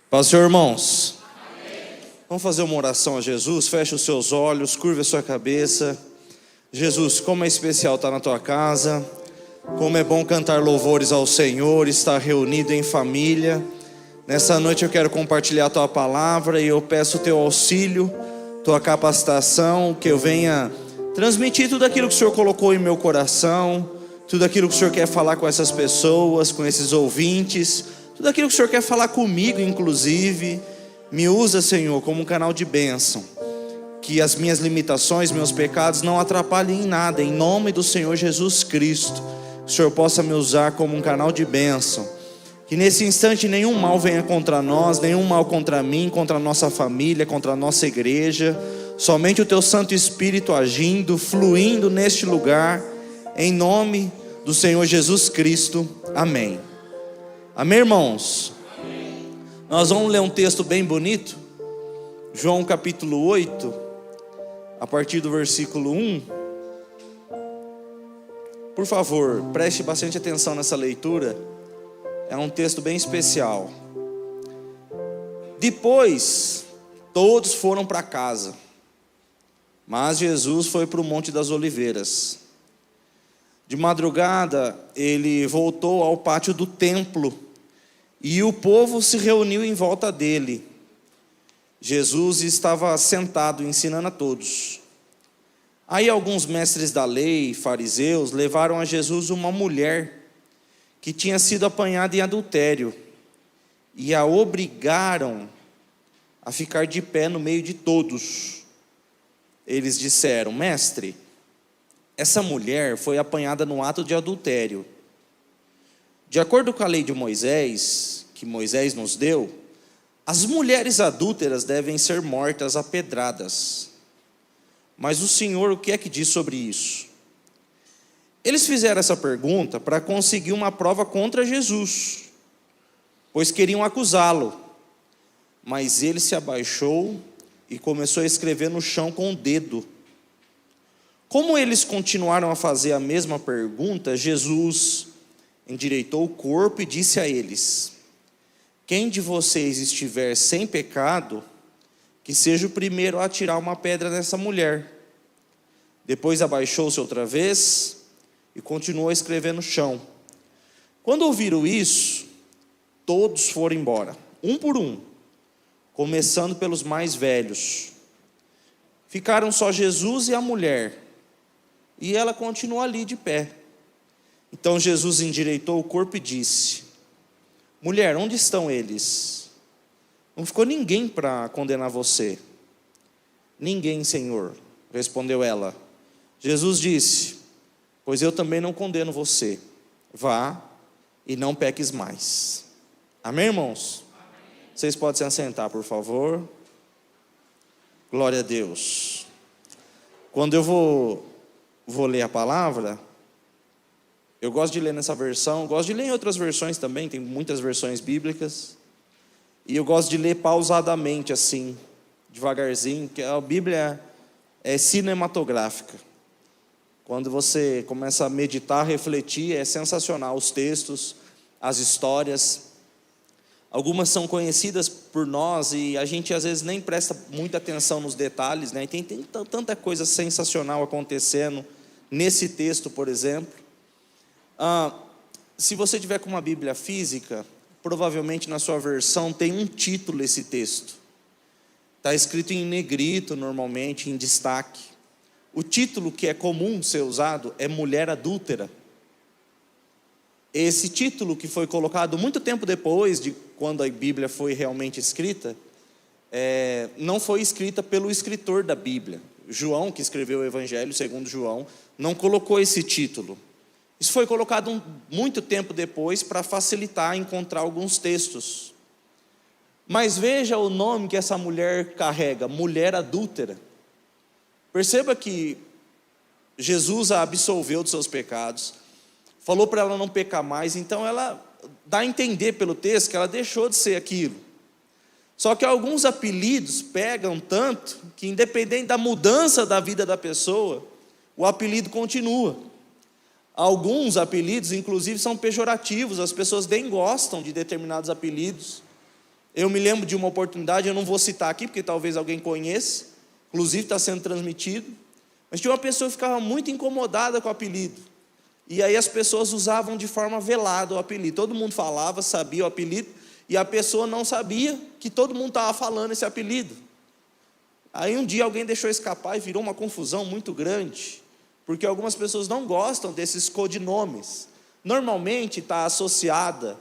Paz, Senhor, irmãos. Amém. Vamos fazer uma oração a Jesus. Feche os seus olhos, curva a sua cabeça. Jesus, como é especial estar na tua casa, como é bom cantar louvores ao Senhor, estar reunido em família. Nessa noite eu quero compartilhar a tua palavra e eu peço o teu auxílio, tua capacitação, que eu venha transmitir tudo aquilo que o Senhor colocou em meu coração, tudo aquilo que o Senhor quer falar com essas pessoas, com esses ouvintes, tudo aquilo que o Senhor quer falar comigo, inclusive. Me usa, Senhor, como um canal de bênção. Que as minhas limitações, meus pecados não atrapalhem em nada. Em nome do Senhor Jesus Cristo, que o Senhor possa me usar como um canal de bênção. Que nesse instante nenhum mal venha contra nós, nenhum mal contra mim, contra a nossa família, contra a nossa igreja. Somente o Teu Santo Espírito agindo, fluindo neste lugar. Em nome do Senhor Jesus Cristo. Amém. Amém, irmãos? Amém. Nós vamos ler um texto bem bonito. João capítulo 8, a partir do versículo 1. Por favor, preste bastante atenção nessa leitura. É um texto bem especial. Depois, todos foram para casa, mas Jesus foi para o Monte das Oliveiras. De madrugada, ele voltou ao pátio do templo, e o povo se reuniu em volta dele. Jesus estava sentado ensinando a todos. Aí alguns mestres da lei, fariseus, levaram a Jesus uma mulher que tinha sido apanhada em adultério e a obrigaram a ficar de pé no meio de todos. Eles disseram: mestre, essa mulher foi apanhada no ato de adultério. De acordo com a lei de Moisés, que Moisés nos deu, as mulheres adúlteras devem ser mortas a pedradas. Mas o Senhor, o que é que diz sobre isso? Eles fizeram essa pergunta para conseguir uma prova contra Jesus, pois queriam acusá-lo. Mas ele se abaixou e começou a escrever no chão com o dedo. Como eles continuaram a fazer a mesma pergunta, Jesus endireitou o corpo e disse a eles: quem de vocês estiver sem pecado, que seja o primeiro a atirar uma pedra nessa mulher. Depois abaixou-se outra vez e continuou a escrever no chão. Quando ouviram isso, todos foram embora, um por um, começando pelos mais velhos. Ficaram só Jesus e a mulher, e ela continuou ali de pé. Então Jesus endireitou o corpo e disse: mulher, onde estão eles? Não ficou ninguém para condenar você. Ninguém, Senhor, respondeu ela. Jesus disse: pois eu também não condeno você. Vá e não peques mais. Amém, irmãos? Amém. Vocês podem se assentar, por favor. Glória a Deus. Quando eu vou ler a palavra, eu gosto de ler nessa versão, gosto de ler em outras versões também, tem muitas versões bíblicas. E eu gosto de ler pausadamente, assim, devagarzinho, porque a Bíblia é cinematográfica. Quando você começa a meditar, refletir, é sensacional os textos, as histórias. Algumas são conhecidas por nós e a gente às vezes nem presta muita atenção nos detalhes, né? E tem tanta coisa sensacional acontecendo nesse texto, por exemplo. Se você tiver com uma Bíblia física, provavelmente na sua versão tem um título esse texto. Está escrito em negrito normalmente, em destaque. O título que é comum ser usado é mulher adúltera. Esse título que foi colocado muito tempo depois de quando a Bíblia foi realmente escrita, não foi escrita pelo escritor da Bíblia. João, que escreveu o Evangelho segundo João, não colocou esse título. Isso foi colocado muito tempo depois para facilitar encontrar alguns textos. Mas veja o nome que essa mulher carrega: mulher adúltera. Perceba que Jesus a absolveu dos seus pecados, falou para ela não pecar mais, então ela dá a entender pelo texto que ela deixou de ser aquilo. Só que alguns apelidos pegam tanto que, independente da mudança da vida da pessoa, o apelido continua. Alguns apelidos, inclusive, são pejorativos, as pessoas nem gostam de determinados apelidos. Eu me lembro de uma oportunidade, eu não vou citar aqui, porque talvez alguém conheça, inclusive está sendo transmitido, mas tinha uma pessoa que ficava muito incomodada com o apelido, e aí as pessoas usavam de forma velada o apelido, todo mundo falava, sabia o apelido, e a pessoa não sabia que todo mundo estava falando esse apelido. Aí um dia alguém deixou escapar e virou uma confusão muito grande, porque algumas pessoas não gostam desses codinomes. Normalmente está associada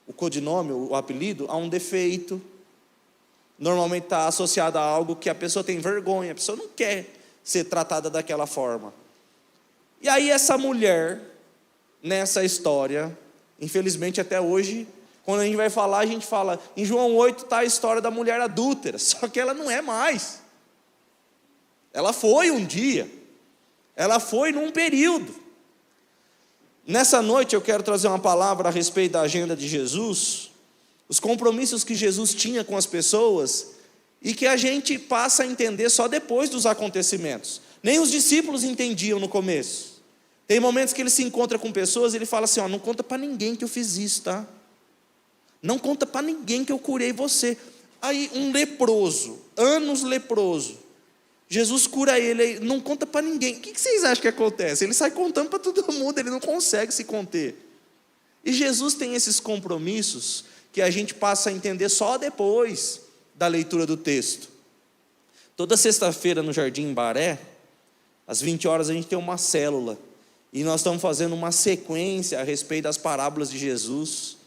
o codinome, o apelido, a um defeito. Normalmente está associado a algo que a pessoa tem vergonha, a pessoa não quer ser tratada daquela forma. E aí essa mulher, nessa história, infelizmente até hoje, quando a gente vai falar, a gente fala, em João 8 está a história da mulher adúltera, só que ela não é mais. Ela foi um dia, ela foi num período. Nessa noite eu quero trazer uma palavra a respeito da agenda de Jesus, os compromissos que Jesus tinha com as pessoas, e que a gente passa a entender só depois dos acontecimentos. Nem os discípulos entendiam no começo. Tem momentos que ele se encontra com pessoas e ele fala assim, não conta para ninguém que eu fiz isso, tá? Não conta para ninguém que eu curei você. Aí um leproso, anos leproso, Jesus cura ele, não conta para ninguém. O que vocês acham que acontece? Ele sai contando para todo mundo, ele não consegue se conter. E Jesus tem esses compromissos que a gente passa a entender só depois da leitura do texto. Toda sexta-feira no Jardim Baré, às 20 horas a gente tem uma célula, e nós estamos fazendo uma sequência a respeito das parábolas de Jesus.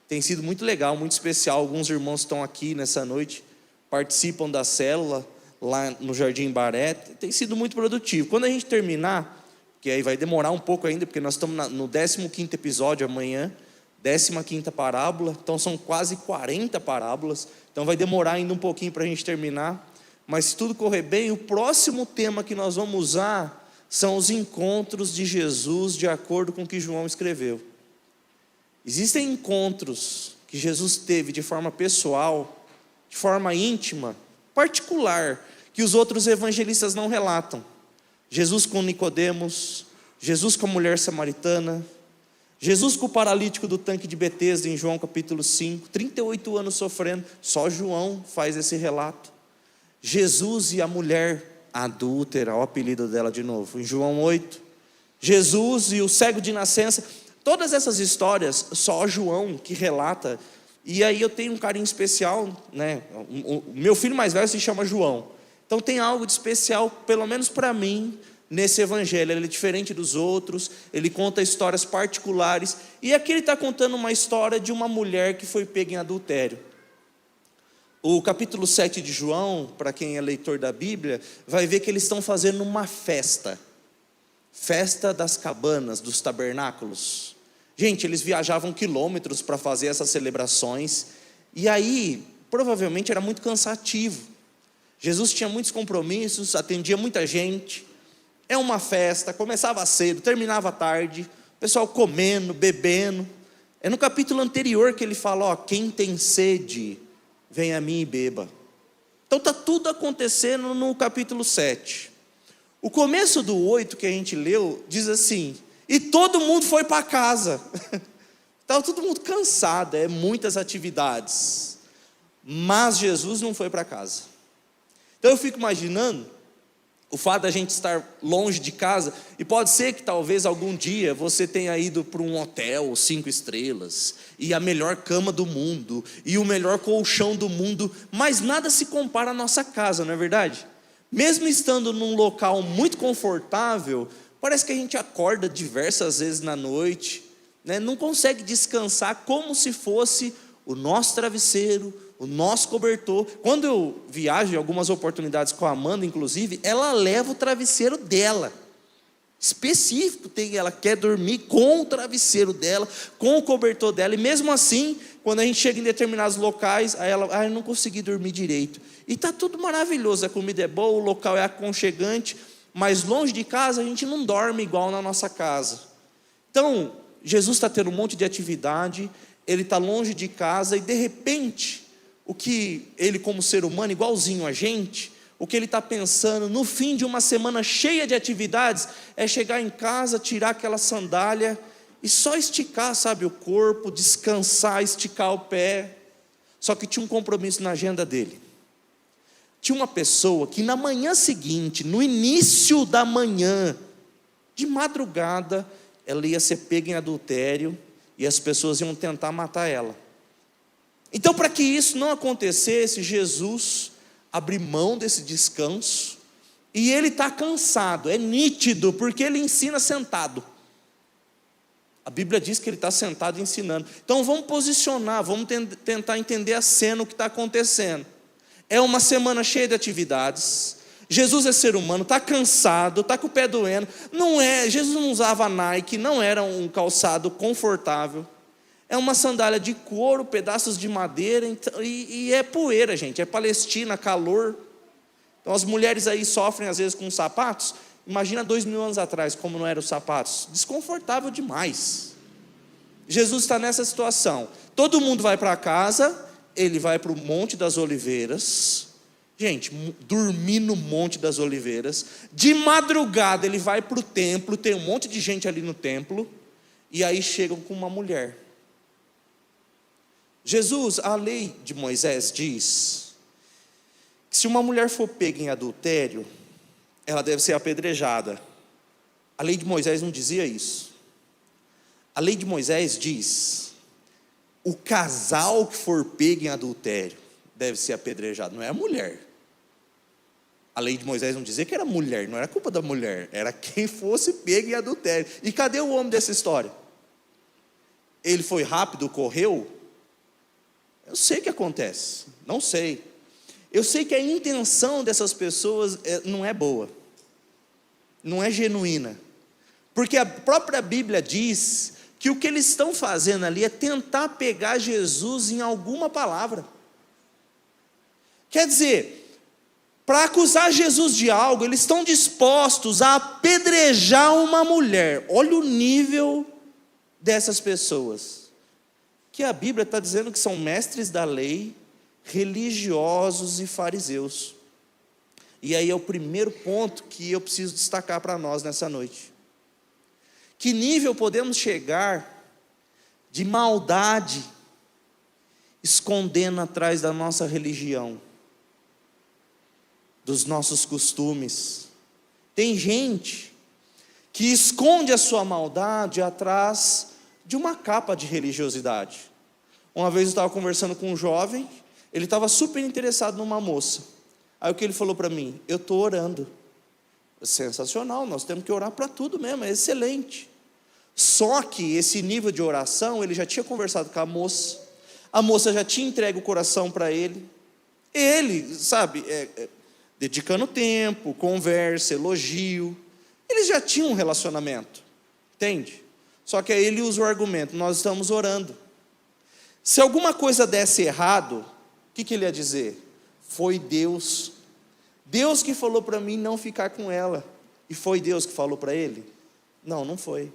Tem sido muito legal, muito especial. Alguns irmãos estão aqui nessa noite, participam da célula lá no Jardim Baré, tem sido muito produtivo. Quando a gente terminar, que aí vai demorar um pouco ainda, porque nós estamos no 15º episódio amanhã, 15ª parábola, então são quase 40 parábolas, então vai demorar ainda um pouquinho para a gente terminar, mas se tudo correr bem, o próximo tema que nós vamos usar são os encontros de Jesus de acordo com o que João escreveu. Existem encontros que Jesus teve de forma pessoal, de forma íntima, particular, que os outros evangelistas não relatam. Jesus com Nicodemos, Jesus com a mulher samaritana, Jesus com o paralítico do tanque de Betesda em João capítulo 5, 38 anos sofrendo, só João faz esse relato. Jesus e a mulher adúltera, o apelido dela de novo, em João 8. Jesus e o cego de nascença, todas essas histórias, só João que relata. E aí eu tenho um carinho especial, né? O meu filho mais velho se chama João. Então tem algo de especial, pelo menos para mim, nesse evangelho. Ele é diferente dos outros, ele conta histórias particulares. E aqui ele está contando uma história de uma mulher que foi pega em adultério. O capítulo 7 de João, para quem é leitor da Bíblia, vai ver que eles estão fazendo uma festa. Festa das cabanas, dos tabernáculos. Gente, eles viajavam quilômetros para fazer essas celebrações, e aí, provavelmente era muito cansativo. Jesus tinha muitos compromissos, atendia muita gente, é uma festa, começava cedo, terminava tarde, o pessoal comendo, bebendo. É no capítulo anterior que ele fala, quem tem sede, vem a mim e beba. Então está tudo acontecendo no capítulo 7. O começo do 8 que a gente leu, diz assim, e todo mundo foi para casa. Estava todo mundo cansado, muitas atividades. Mas Jesus não foi para casa. Então eu fico imaginando o fato da gente estar longe de casa, e pode ser que talvez algum dia você tenha ido para um hotel 5 estrelas, e a melhor cama do mundo, e o melhor colchão do mundo, mas nada se compara à nossa casa, não é verdade? Mesmo estando num local muito confortável, parece que a gente acorda diversas vezes na noite, né? Não consegue descansar como se fosse o nosso travesseiro, o nosso cobertor. Quando eu viajo em algumas oportunidades com a Amanda, inclusive, ela leva o travesseiro dela, específico, ela quer dormir com o travesseiro dela, com o cobertor dela, e mesmo assim, quando a gente chega em determinados locais, aí ela, eu não consegui dormir direito, e está tudo maravilhoso, a comida é boa, o local é aconchegante, mas longe de casa a gente não dorme igual na nossa casa. Então, Jesus está tendo um monte de atividade, ele está longe de casa, e de repente, o que ele como ser humano, igualzinho a gente, o que ele está pensando no fim de uma semana cheia de atividades, é chegar em casa, tirar aquela sandália, e só esticar, sabe, o corpo, descansar, esticar o pé. Só que tinha um compromisso na agenda dele. Tinha uma pessoa que na manhã seguinte, no início da manhã, de madrugada, ela ia ser pega em adultério e as pessoas iam tentar matar ela. Então, para que isso não acontecesse, Jesus abriu mão desse descanso, e ele está cansado, é nítido, porque ele ensina sentado. A Bíblia diz que ele está sentado ensinando. Então vamos posicionar, vamos tentar entender a cena, o que está acontecendo. É uma semana cheia de atividades. Jesus é ser humano, está cansado, está com o pé doendo. Jesus não usava Nike, não era um calçado confortável. É uma sandália de couro, pedaços de madeira, e é poeira, gente, é Palestina, calor. Então as mulheres aí sofrem às vezes com sapatos. Imagina 2000 anos atrás, como não eram os sapatos. Desconfortável demais. Jesus está nessa situação. Todo mundo vai para casa, ele vai para o Monte das Oliveiras. Gente, dormir no Monte das Oliveiras. De madrugada ele vai para o templo, tem um monte de gente ali no templo. E aí chegam com uma mulher. Jesus, a lei de Moisés diz que se uma mulher for pega em adultério, ela deve ser apedrejada. A lei de Moisés não dizia isso. A lei de Moisés diz: o casal que for pego em adultério deve ser apedrejado, não é a mulher. A lei de Moisés não dizia que era mulher, não era culpa da mulher, era quem fosse pego em adultério. E cadê o homem dessa história? Ele foi rápido, correu? Eu sei o que acontece, não sei. Eu sei que a intenção dessas pessoas não é boa, não é genuína, porque a própria Bíblia diz que o que eles estão fazendo ali é tentar pegar Jesus em alguma palavra. Quer dizer, para acusar Jesus de algo, eles estão dispostos a apedrejar uma mulher. Olha o nível dessas pessoas, que a Bíblia está dizendo que são mestres da lei, religiosos e fariseus. E aí é o primeiro ponto que eu preciso destacar para nós nessa noite. Que nível podemos chegar de maldade, escondendo atrás da nossa religião, dos nossos costumes? Tem gente que esconde a sua maldade atrás de uma capa de religiosidade. Uma vez eu estava conversando com um jovem, ele estava super interessado numa moça. Aí o que ele falou para mim? Eu estou orando. Sensacional, nós temos que orar para tudo mesmo, é excelente. Só que esse nível de oração, ele já tinha conversado com a moça já tinha entregue o coração para ele, sabe, dedicando tempo, conversa, elogio, eles já tinham um relacionamento, entende? Só que aí ele usa o argumento: nós estamos orando. Se alguma coisa desse errado, o que ele ia dizer? Foi Deus que falou para mim não ficar com ela. E foi Deus que falou para ele? Não, não foi.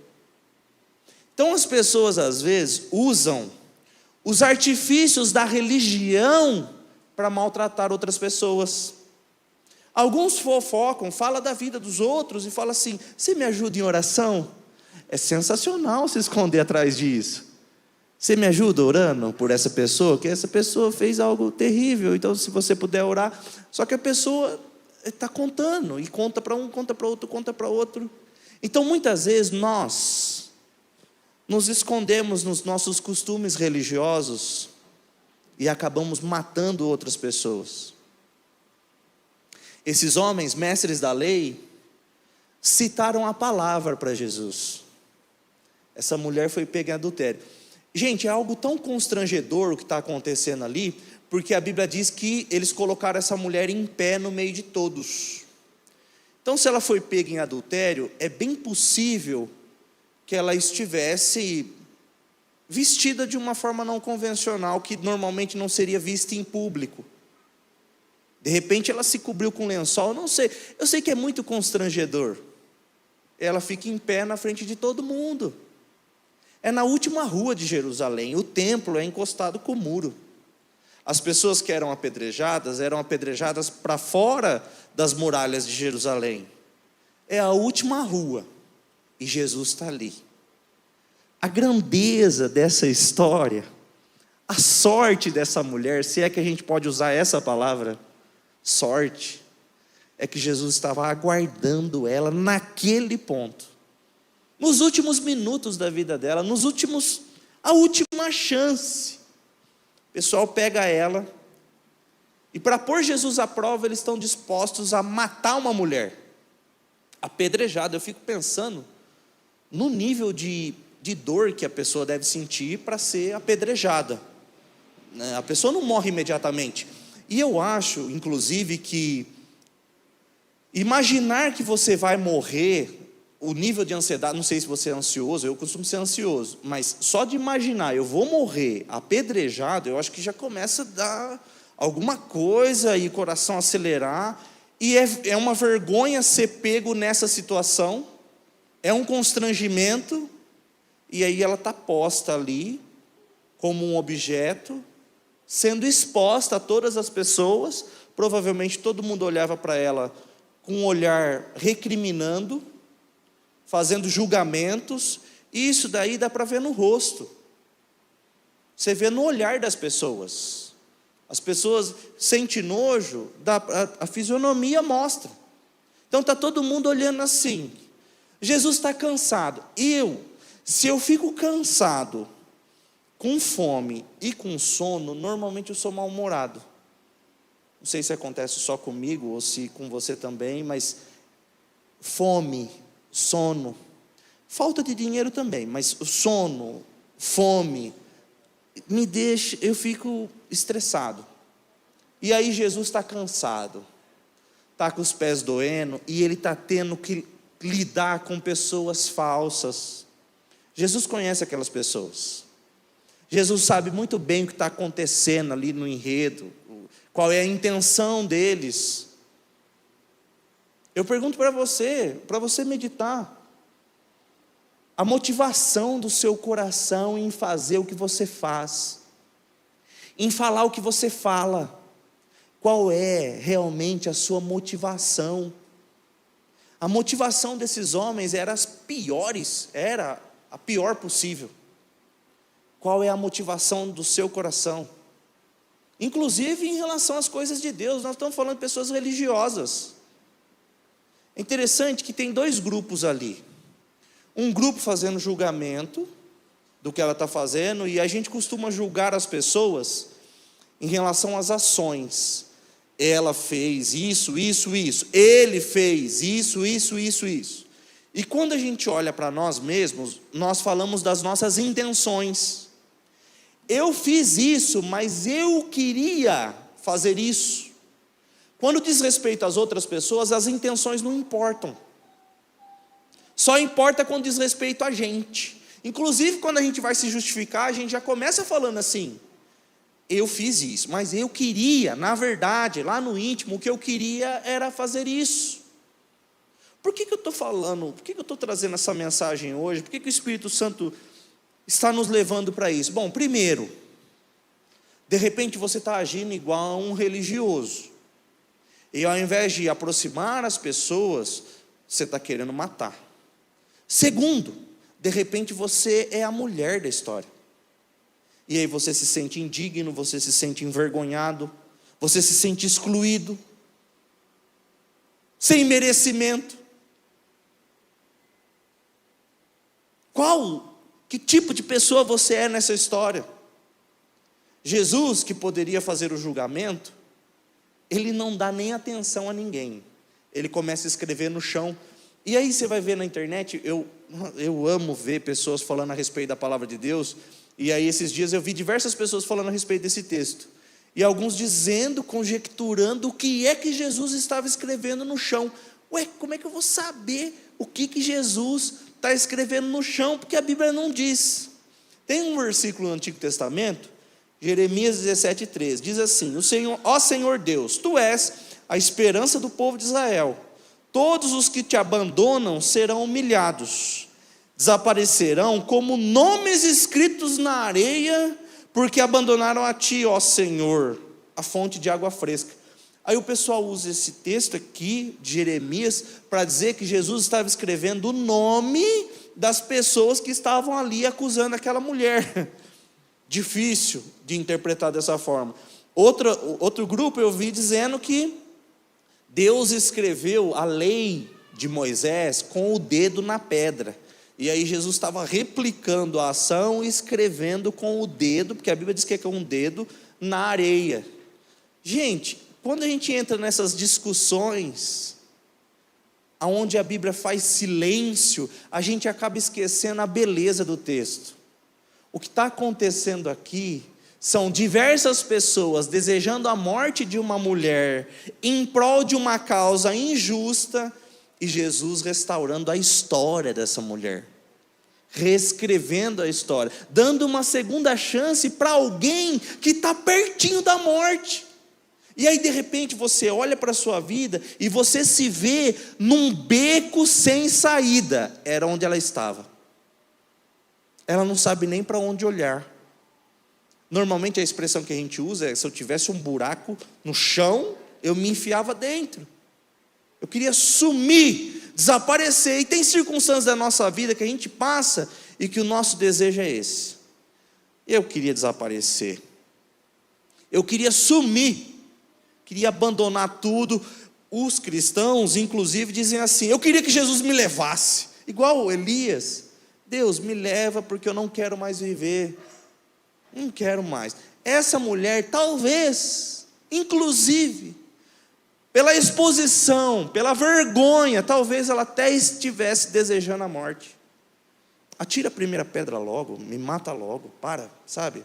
Então as pessoas às vezes usam os artifícios da religião para maltratar outras pessoas. Alguns fofocam, falam da vida dos outros e falam assim: você me ajuda em oração? É sensacional se esconder atrás disso. Você me ajuda orando por essa pessoa? Que essa pessoa fez algo terrível, então se você puder orar. Só que a pessoa está contando, e conta para um, conta para outro, conta para outro. Então muitas vezes nós nos escondemos nos nossos costumes religiosos e acabamos matando outras pessoas. Esses homens, mestres da lei, citaram a palavra para Jesus. Essa mulher foi pega em adultério. Gente, é algo tão constrangedor o que está acontecendo ali, porque a Bíblia diz que eles colocaram essa mulher em pé no meio de todos. Então, se ela foi pega em adultério, é bem possível que ela estivesse vestida de uma forma não convencional, que normalmente não seria vista em público. De repente ela se cobriu com lençol, não sei. Eu sei que é muito constrangedor. Ela fica em pé na frente de todo mundo. É na última rua de Jerusalém, o templo é encostado com o muro. As pessoas que eram apedrejadas para fora das muralhas de Jerusalém. É a última rua, e Jesus está ali. A grandeza dessa história, A sorte dessa mulher, se é que a gente pode usar essa palavra, sorte, é que Jesus estava aguardando ela naquele ponto, nos últimos minutos da vida dela, a última chance. O pessoal pega ela, e para pôr Jesus à prova, eles estão dispostos a matar uma mulher, apedrejada. Eu fico pensando no nível de dor que a pessoa deve sentir para ser apedrejada. A pessoa não morre imediatamente. E eu acho, inclusive, que imaginar que você vai morrer, o nível de ansiedade, não sei se você é ansioso, eu costumo ser ansioso, mas só de imaginar, eu vou morrer apedrejado, eu acho que já começa a dar alguma coisa e o coração acelerar, e é uma vergonha ser pego nessa situação, é um constrangimento, e aí ela está posta ali, como um objeto, sendo exposta a todas as pessoas. Provavelmente todo mundo olhava para ela com um olhar recriminando, fazendo julgamentos, e isso daí dá para ver no rosto, você vê no olhar das pessoas. As pessoas sentem nojo, a fisionomia mostra. Então está todo mundo olhando assim. Jesus está cansado. Se eu fico cansado, com fome e com sono, normalmente eu sou mal-humorado. Não sei se acontece só comigo ou se com você também, mas fome, sono, falta de dinheiro também, mas sono, fome, eu fico estressado. E aí Jesus está cansado, está com os pés doendo, e ele está tendo que lidar com pessoas falsas. Jesus conhece aquelas pessoas. Jesus sabe muito bem o que está acontecendo ali no enredo, qual é a intenção deles. Eu pergunto para você meditar. A motivação do seu coração em fazer o que você faz, em falar o que você fala, qual é realmente a sua motivação? A motivação desses homens era a pior possível. Qual é a motivação do seu coração? Inclusive em relação às coisas de Deus, nós estamos falando de pessoas religiosas. É interessante que tem dois grupos ali. Um grupo fazendo julgamento do que ela está fazendo, e a gente costuma julgar as pessoas em relação às ações. Ela fez isso, isso, isso. Ele fez isso, isso, isso, isso. E quando a gente olha para nós mesmos, nós falamos das nossas intenções. Eu fiz isso, mas eu queria fazer isso. Quando diz respeito às outras pessoas, as intenções não importam. Só importa quando diz respeito a gente. Inclusive, quando a gente vai se justificar, a gente já começa falando assim: eu fiz isso, mas eu queria, na verdade, lá no íntimo, o que eu queria era fazer isso. Por que eu estou falando, por que eu estou trazendo essa mensagem hoje? Por que o Espírito Santo está nos levando para isso? Bom, primeiro, de repente você está agindo igual a um religioso, e ao invés de aproximar as pessoas, você está querendo matar. Segundo, de repente você é a mulher da história, e aí você se sente indigno, você se sente envergonhado, você se sente excluído, sem merecimento. Que tipo de pessoa você é nessa história? Jesus, que poderia fazer o julgamento, ele não dá nem atenção a ninguém. Ele começa a escrever no chão. E aí você vai ver na internet, eu amo ver pessoas falando a respeito da palavra de Deus. E aí esses dias eu vi diversas pessoas falando a respeito desse texto. E alguns dizendo, conjecturando o que é que Jesus estava escrevendo no chão. Ué, como é que eu vou saber o que Jesus está escrevendo no chão? Porque a Bíblia não diz. Tem um versículo no Antigo Testamento, Jeremias 17:3, diz assim: ó Senhor Deus, Tu és a esperança do povo de Israel. Todos os que Te abandonam serão humilhados, desaparecerão como nomes escritos na areia, porque abandonaram a Ti, ó Senhor, a fonte de água fresca. Aí o pessoal usa esse texto aqui de Jeremias para dizer que Jesus estava escrevendo o nome das pessoas que estavam ali acusando aquela mulher. difícil de interpretar dessa forma. Outro grupo eu vi dizendo que Deus escreveu a lei de Moisés com o dedo na pedra. E aí Jesus estava replicando a ação e escrevendo com o dedo, porque a Bíblia diz que é com o dedo, na areia. Gente, quando a gente entra nessas discussões, onde a Bíblia faz silêncio, a gente acaba esquecendo a beleza do texto. O que está acontecendo aqui são diversas pessoas desejando a morte de uma mulher em prol de uma causa injusta, e Jesus restaurando a história dessa mulher, reescrevendo a história, dando uma segunda chance para alguém que está pertinho da morte. E aí de repente você olha para a sua vida e você se vê num beco sem saída. Era onde ela estava. Ela não sabe nem para onde olhar. Normalmente a expressão que a gente usa é: se eu tivesse um buraco no chão, eu me enfiava dentro. Eu queria sumir, desaparecer. E tem circunstâncias da nossa vida que a gente passa e que o nosso desejo é esse. Eu queria desaparecer. Eu queria sumir. Queria abandonar tudo. Os cristãos, inclusive, dizem assim: eu queria que Jesus me levasse. Igual Elias. Deus, me leva porque eu não quero mais viver. Não quero mais. Essa mulher, talvez, inclusive, pela exposição, pela vergonha, talvez ela até estivesse desejando a morte. Atira a primeira pedra logo, me mata logo, sabe?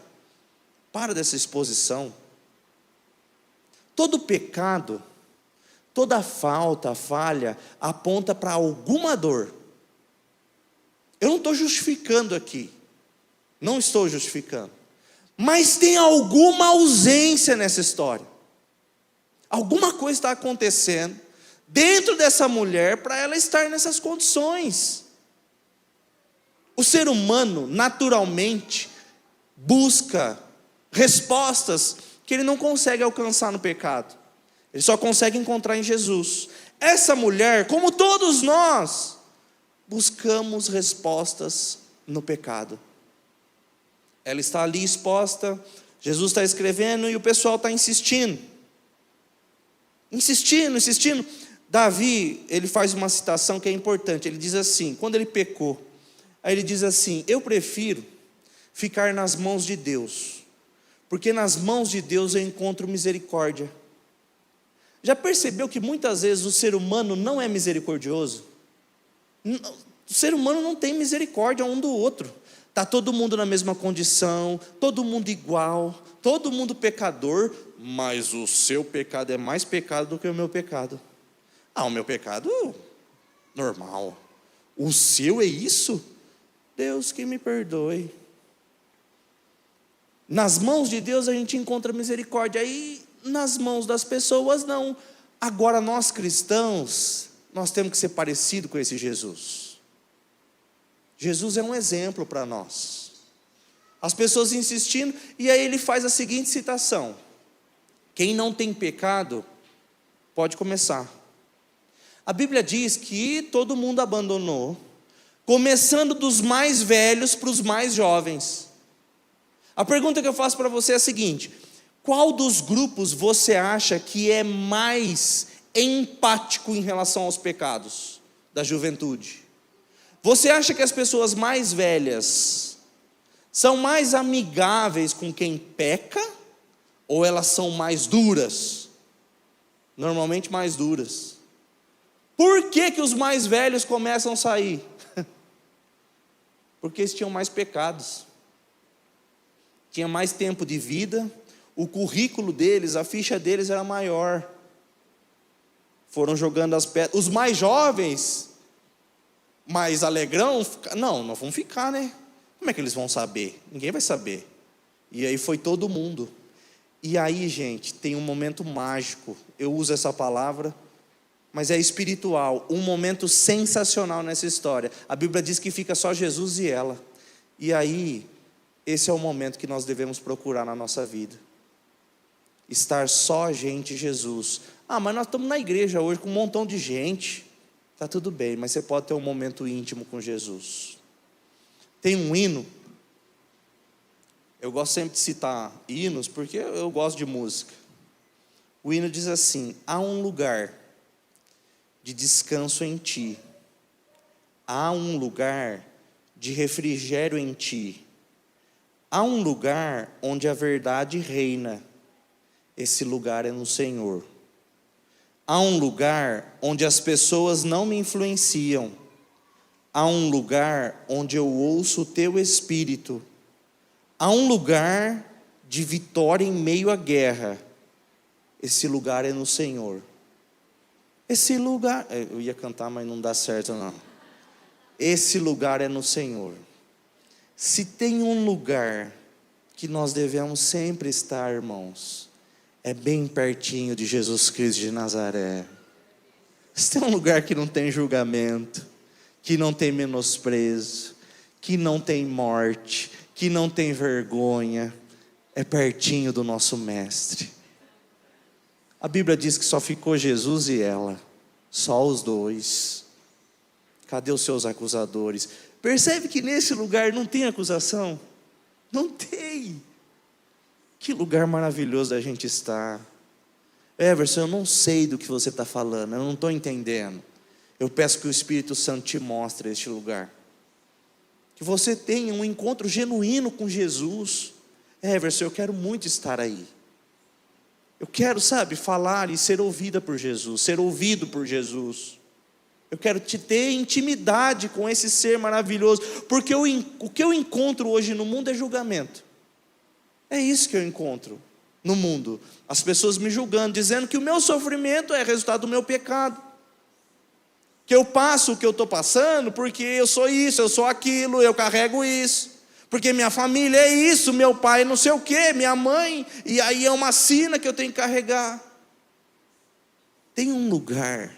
Para dessa exposição. Todo pecado, toda falha, aponta para alguma dor. Eu não estou justificando aqui, não estou justificando, mas tem alguma ausência nessa história. Alguma coisa está acontecendo dentro dessa mulher para ela estar nessas condições. O ser humano, naturalmente, busca respostas que ele não consegue alcançar no pecado. Ele só consegue encontrar em Jesus. Essa mulher, como todos nós, buscamos respostas no pecado. Ela está ali exposta, Jesus está escrevendo e o pessoal está insistindo. Davi, ele faz uma citação que é importante. Ele diz assim, quando ele pecou, aí ele diz assim: eu prefiro ficar nas mãos de Deus, porque nas mãos de Deus eu encontro misericórdia. Já percebeu que muitas vezes o ser humano não é misericordioso? O ser humano não tem misericórdia um do outro. Está todo mundo na mesma condição, todo mundo igual, todo mundo pecador, mas o seu pecado é mais pecado do que o meu pecado. O meu pecado, normal. O seu é isso? Deus que me perdoe. Nas mãos de Deus a gente encontra misericórdia, aí nas mãos das pessoas não. Agora nós cristãos, nós temos que ser parecidos com esse Jesus. Jesus é um exemplo para nós. As pessoas insistindo, e aí ele faz a seguinte citação: quem não tem pecado, pode começar. A Bíblia diz que todo mundo abandonou, começando dos mais velhos para os mais jovens. A pergunta que eu faço para você é a seguinte: qual dos grupos você acha que é mais empático em relação aos pecados da juventude? Você acha que as pessoas mais velhas são mais amigáveis com quem peca? Ou elas são mais duras? Normalmente mais duras. Por que os mais velhos começam a sair? Porque eles tinham mais pecados. Tinha mais tempo de vida. O currículo deles, a ficha deles era maior. Foram jogando as pedras. Os mais jovens, mais alegrão, não vão ficar, né? Como é que eles vão saber? Ninguém vai saber. E aí foi todo mundo. E aí, gente, tem um momento mágico. Eu uso essa palavra, mas é espiritual. Um momento sensacional nessa história. A Bíblia diz que fica só Jesus e ela. E aí, esse é o momento que nós devemos procurar na nossa vida. Estar só a gente e Jesus. Mas nós estamos na igreja hoje com um montão de gente. Está tudo bem, mas você pode ter um momento íntimo com Jesus. Tem um hino, Eu gosto sempre de citar hinos, porque eu gosto de música. O hino diz assim: há um lugar de descanso em ti, há um lugar de refrigério em ti, há um lugar onde a verdade reina, esse lugar é no Senhor. Há um lugar onde as pessoas não me influenciam, há um lugar onde eu ouço o teu Espírito, há um lugar de vitória em meio à guerra, esse lugar é no Senhor. Esse lugar, eu ia cantar, mas não dá certo não. Esse lugar é no Senhor. Se tem um lugar que nós devemos sempre estar, irmãos, é bem pertinho de Jesus Cristo de Nazaré. Se tem um lugar que não tem julgamento, que não tem menosprezo, que não tem morte, que não tem vergonha, é pertinho do nosso Mestre. A Bíblia diz que só ficou Jesus e ela, só os dois. Cadê os seus acusadores? Percebe que nesse lugar não tem acusação? Não tem. Que lugar maravilhoso da gente estar. Everson, eu não sei do que você está falando, eu não estou entendendo. Eu peço que o Espírito Santo te mostre este lugar. Que você tenha um encontro genuíno com Jesus. Everson, eu quero muito estar aí. Eu quero, falar e ser ouvida por Jesus, ser ouvido por Jesus. Eu quero te ter intimidade com esse ser maravilhoso, porque o que eu encontro hoje no mundo é julgamento. É isso que eu encontro no mundo. As pessoas me julgando, dizendo que o meu sofrimento é resultado do meu pecado. Que eu passo o que eu estou passando porque eu sou isso, eu sou aquilo, eu carrego isso. Porque minha família é isso, meu pai não sei o quê, minha mãe, e aí é uma sina que eu tenho que carregar. Tem um lugar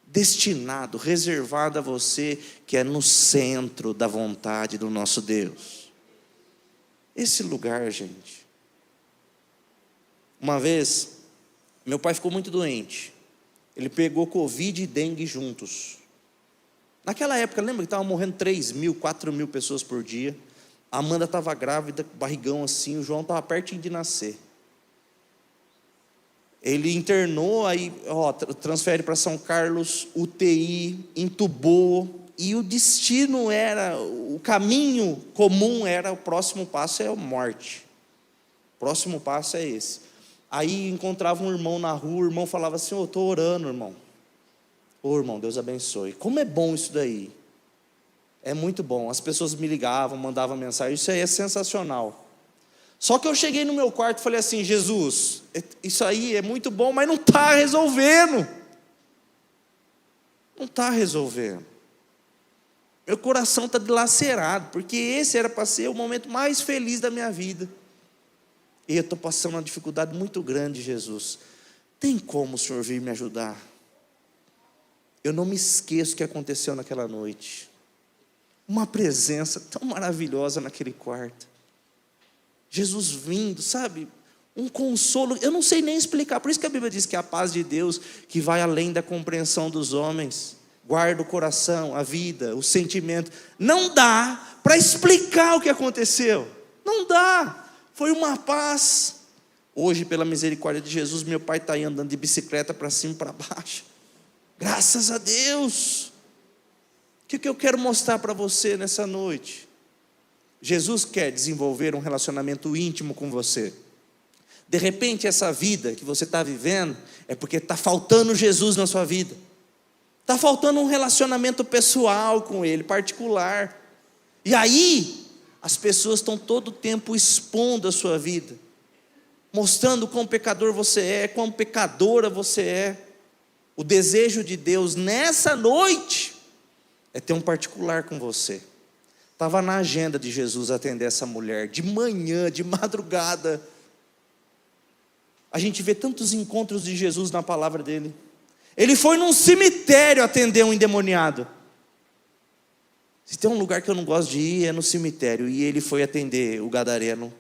destinado, reservado a você, que é no centro da vontade do nosso Deus. Esse lugar, gente. Uma vez, meu pai ficou muito doente. Ele pegou Covid e dengue juntos. Naquela época, lembra que estavam morrendo 3.000, 4.000 pessoas por dia. A Amanda estava grávida, barrigão assim, o João estava pertinho de nascer. Ele internou, aí transfere para São Carlos, UTI, entubou, e o destino era, o caminho comum era, o próximo passo é a morte. O próximo passo é esse. Aí encontrava um irmão na rua, o irmão falava assim: eu estou orando, irmão. Ô irmão, Deus abençoe. Como é bom isso daí. É muito bom. As pessoas me ligavam, mandavam mensagem. Isso aí é sensacional. Só que eu cheguei no meu quarto e falei assim: Jesus, isso aí é muito bom, mas não está resolvendo. Não está resolvendo. Meu coração está dilacerado, porque esse era para ser o momento mais feliz da minha vida. E eu estou passando uma dificuldade muito grande, Jesus. Tem como o Senhor vir me ajudar? Eu não me esqueço o que aconteceu naquela noite. Uma presença tão maravilhosa naquele quarto. Jesus vindo, um consolo. Eu não sei nem explicar. Por isso que a Bíblia diz que a paz de Deus, que vai além da compreensão dos homens, guarda o coração, a vida, o sentimento. Não dá para explicar o que aconteceu. Não dá. Foi uma paz. Hoje, pela misericórdia de Jesus, meu pai está aí andando de bicicleta para cima e para baixo. Graças a Deus. O que eu quero mostrar para você nessa noite? Jesus quer desenvolver um relacionamento íntimo com você. De repente essa vida que você está vivendo é porque está faltando Jesus na sua vida. Está faltando um relacionamento pessoal com Ele, particular. E aí as pessoas estão todo o tempo expondo a sua vida, mostrando quão pecador você é, quão pecadora você é. O desejo de Deus nessa noite é ter um particular com você. Estava na agenda de Jesus atender essa mulher, de manhã, de madrugada. A gente vê tantos encontros de Jesus na palavra dele. Ele foi num cemitério atender um endemoniado. Se tem um lugar que eu não gosto de ir, é no cemitério. E ele foi atender o gadareno.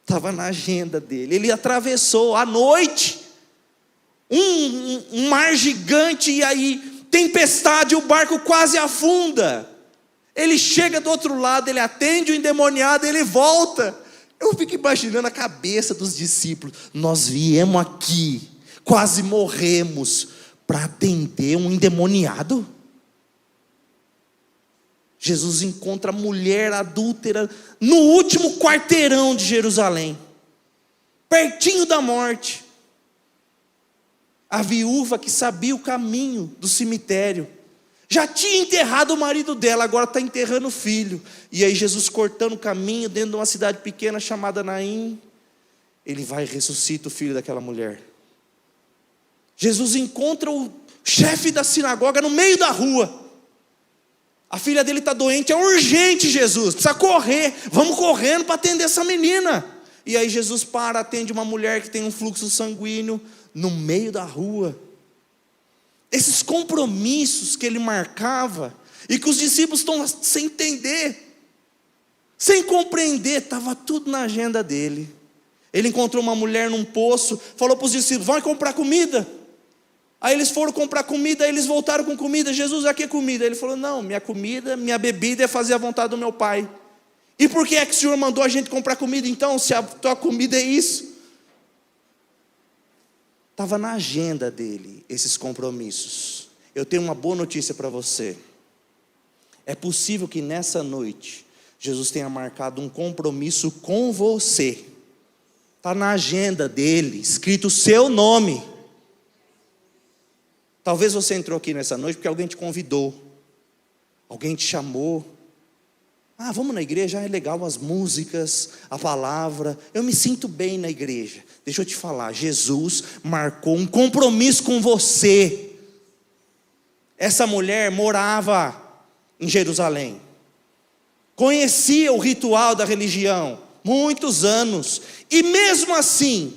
Estava na agenda dele. Ele atravessou à noite um mar gigante, e aí tempestade, o barco quase afunda. Ele chega do outro lado, ele atende o endemoniado, ele volta. Eu fico imaginando a cabeça dos discípulos. Nós viemos aqui, quase morremos, para atender um endemoniado. Jesus encontra a mulher adúltera no último quarteirão de Jerusalém, pertinho da morte. A viúva que sabia o caminho do cemitério, já tinha enterrado o marido dela, agora está enterrando o filho. E aí Jesus cortando o caminho dentro de uma cidade pequena chamada Naim, ele vai e ressuscita o filho daquela mulher. Jesus encontra o chefe da sinagoga no meio da rua. A filha dele está doente, é urgente, Jesus, precisa correr, vamos correndo para atender essa menina. E aí Jesus atende uma mulher que tem um fluxo sanguíneo no meio da rua. Esses compromissos que ele marcava, e que os discípulos estão sem entender, sem compreender, estava tudo na agenda dele. Ele encontrou uma mulher num poço, falou para os discípulos: vão comprar comida. Aí eles foram comprar comida, aí eles voltaram com comida. Jesus, aqui é comida. Ele falou: não, minha comida, minha bebida é fazer a vontade do meu Pai. E por que é que o Senhor mandou a gente comprar comida então, se a tua comida é isso? Estava na agenda dele, esses compromissos. Eu tenho uma boa notícia para você. É possível que nessa noite, Jesus tenha marcado um compromisso com você. Está na agenda dele, escrito o seu nome. Talvez você entrou aqui nessa noite porque alguém te convidou, alguém te chamou. Ah, vamos na igreja, é legal as músicas, a palavra, eu me sinto bem na igreja. Deixa eu te falar, Jesus marcou um compromisso com você. Essa mulher morava em Jerusalém, conhecia o ritual da religião, muitos anos, e mesmo assim,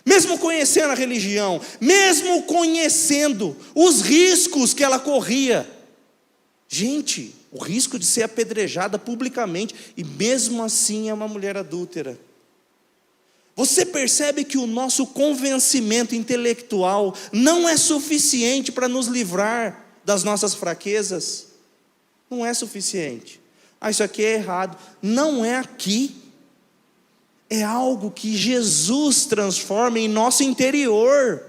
mesmo conhecendo a religião, mesmo conhecendo os riscos que ela corria, gente, o risco de ser apedrejada publicamente, e mesmo assim é uma mulher adúltera. Você percebe que o nosso convencimento intelectual não é suficiente para nos livrar das nossas fraquezas? Não é suficiente. Ah, isso aqui é errado. Não é aqui. É algo que Jesus transforma em nosso interior.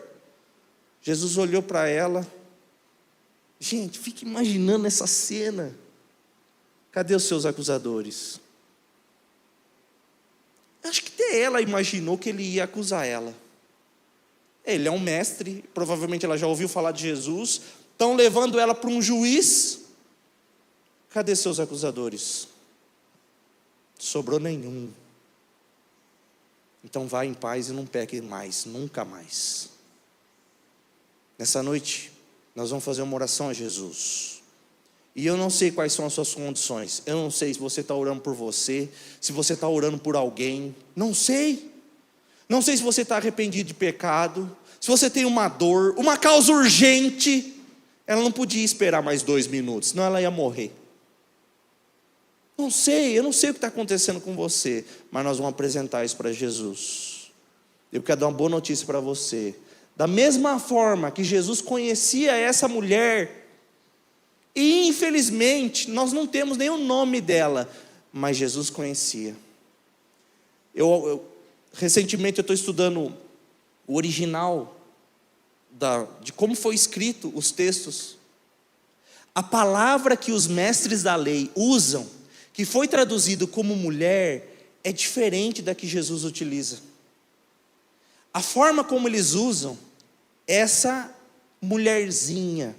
Jesus olhou para ela. Gente, fique imaginando essa cena. Cadê os seus acusadores? Acho que até ela imaginou que ele ia acusar ela. Ele é um mestre, provavelmente ela já ouviu falar de Jesus. Estão levando ela para um juiz. Cadê seus acusadores? Sobrou nenhum. Então vá em paz e não peque mais, nunca mais. Nessa noite, nós vamos fazer uma oração a Jesus. E eu não sei quais são as suas condições. Eu não sei se você está orando por você, se você está orando por alguém. Não sei. Não sei se você está arrependido de pecado, se você tem uma dor, uma causa urgente. Ela não podia esperar mais 2 minutos, senão ela ia morrer. Não sei, eu não sei o que está acontecendo com você, mas nós vamos apresentar isso para Jesus. Eu quero dar uma boa notícia para você. Da mesma forma que Jesus conhecia essa mulher, e infelizmente nós não temos nem o nome dela, mas Jesus conhecia. Recentemente eu estou estudando o original de como foi escrito os textos. A palavra que os mestres da lei usam, que foi traduzido como mulher, é diferente da que Jesus utiliza. A forma como eles usam essa mulherzinha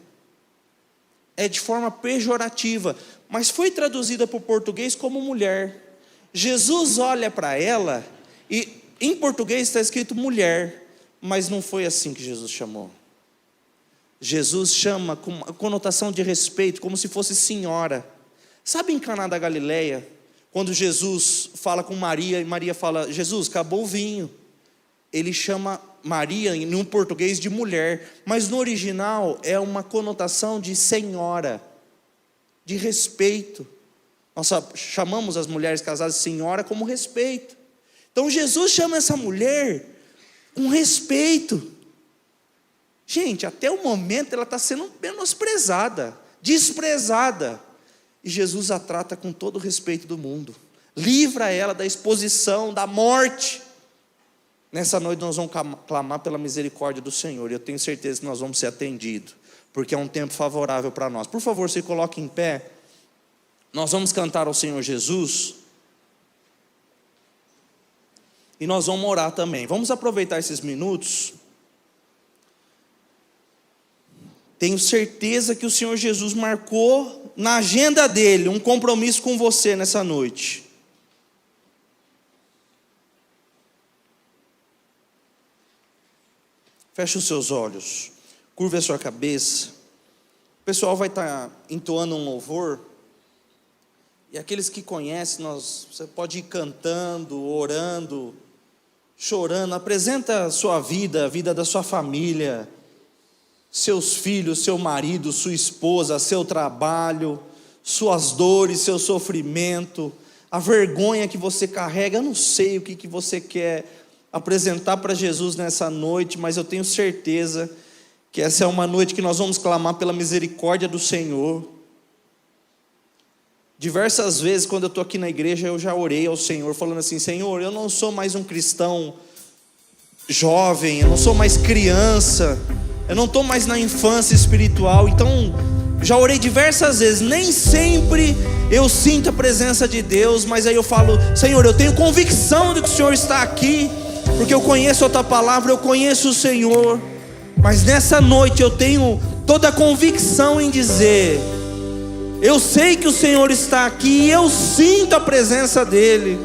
é de forma pejorativa, mas foi traduzida para o português como mulher. Jesus olha para ela e em português está escrito mulher, mas não foi assim que Jesus chamou. Jesus chama com uma conotação de respeito, como se fosse senhora. Sabe em Caná da Galileia, quando Jesus fala com Maria e Maria fala: Jesus, acabou o vinho. Ele chama Maria, em um português, de mulher, mas no original é uma conotação de senhora, de respeito. Nós chamamos as mulheres casadas de senhora como respeito. Então Jesus chama essa mulher com respeito. Gente, até o momento ela está sendo menosprezada, desprezada. E Jesus a trata com todo o respeito do mundo. livra ela da exposição, da morte. Nessa noite nós vamos clamar pela misericórdia do Senhor, e eu tenho certeza que nós vamos ser atendidos, porque é um tempo favorável para nós. Por favor, se coloque em pé. Nós vamos cantar ao Senhor Jesus, e nós vamos orar também. Vamos aproveitar esses minutos. Tenho certeza que o Senhor Jesus marcou na agenda dele um compromisso com você nessa noite. Feche os seus olhos, curve a sua cabeça. O pessoal vai estar entoando um louvor, e aqueles que conhecem, você pode ir cantando, orando, chorando. Apresenta a sua vida, a vida da sua família, seus filhos, seu marido, sua esposa, seu trabalho, suas dores, seu sofrimento, a vergonha que você carrega. Eu não sei o que você quer apresentar para Jesus nessa noite, mas eu tenho certeza que essa é uma noite que nós vamos clamar pela misericórdia do Senhor. Diversas vezes, quando eu estou aqui na igreja, eu já orei ao Senhor, falando assim: Senhor, eu não sou mais um cristão jovem, eu não sou mais criança, eu não estou mais na infância espiritual. Então, já orei diversas vezes, nem sempre eu sinto a presença de Deus, mas aí eu falo: Senhor, eu tenho convicção de que o Senhor está aqui, porque eu conheço a tua palavra, eu conheço o Senhor. Mas nessa noite eu tenho toda a convicção em dizer: eu sei que o Senhor está aqui, e eu sinto a presença dEle.